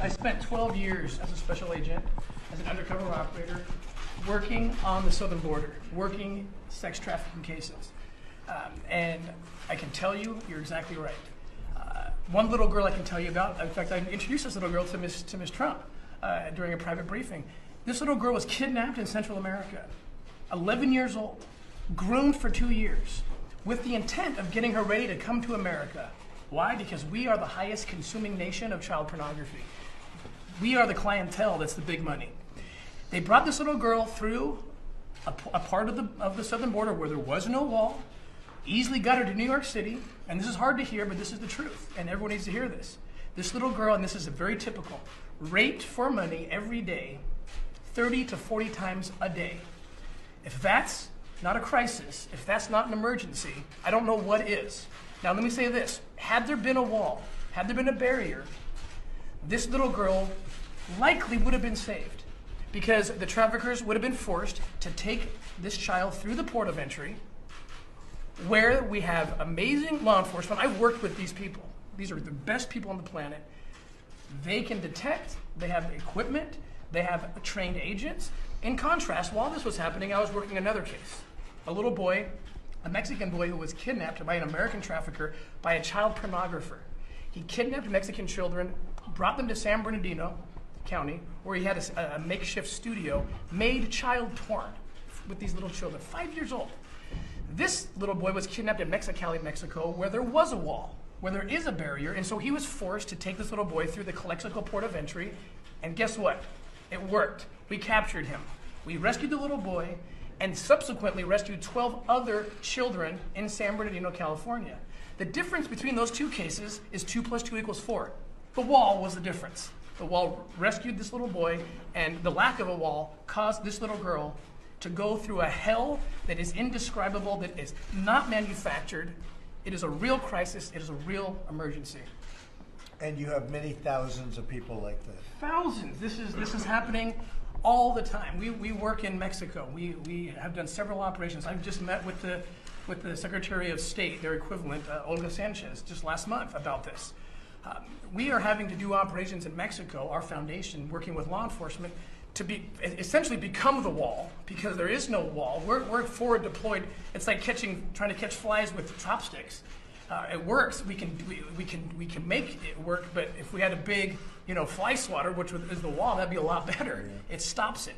I spent 12 years as a special agent, as an undercover operator, working on the southern border, working sex trafficking cases. And I can tell you, you're exactly right. One little girl I can tell you about, in fact, I introduced this little girl to Miss Trump during a private briefing. This little girl was kidnapped in Central America, 11 years old, groomed for 2 years, with the intent of getting her ready to come to America. Why? Because we are the highest consuming nation of child pornography. We are the clientele that's the big money. They brought this little girl through a part of the southern border where there was no wall, easily got her to New York City, and this is hard to hear, but this is the truth, and everyone needs to hear this. This little girl, and this is very typical, raped for money every day, 30 to 40 times a day. If that's not a crisis, if that's not an emergency, I don't know what is. Now let me say this, had there been a wall, had there been a barrier, this little girl likely would have been saved because the traffickers would have been forced to take this child through the port of entry where we have amazing law enforcement. I've worked with these people. These are the best people on the planet. They can detect, they have equipment, they have trained agents. In contrast, while this was happening, I was working another case. A little boy, a Mexican boy who was kidnapped by an American trafficker by a child pornographer. He kidnapped Mexican children, brought them to San Bernardino County, where he had a makeshift studio, made child porn with these little children, 5 years old. This little boy was kidnapped in Mexicali, Mexico, where there was a wall, where there is a barrier, and so he was forced to take this little boy through the Calexico port of entry, and guess what? It worked. We captured him. We rescued the little boy, and subsequently rescued 12 other children in San Bernardino, California. The difference between those two cases is 2 + 2 = 4. The wall was the difference. The wall rescued this little boy, and the lack of a wall caused this little girl to go through a hell that is indescribable, that is not manufactured. It is a real crisis. It is a real emergency. And you have many thousands of people like this. Thousands. This is happening all the time. We work in Mexico. We have done several operations. I've just met with the Secretary of State, their equivalent, Olga Sanchez, just last month about this. We are having to do operations in Mexico, our foundation, working with law enforcement, to essentially become the wall, because there is no wall. We're forward deployed. It's like trying to catch flies with chopsticks. It works. We can make it work, but if we had a big, fly swatter, which is the wall, that'd be a lot better. Yeah. It stops it.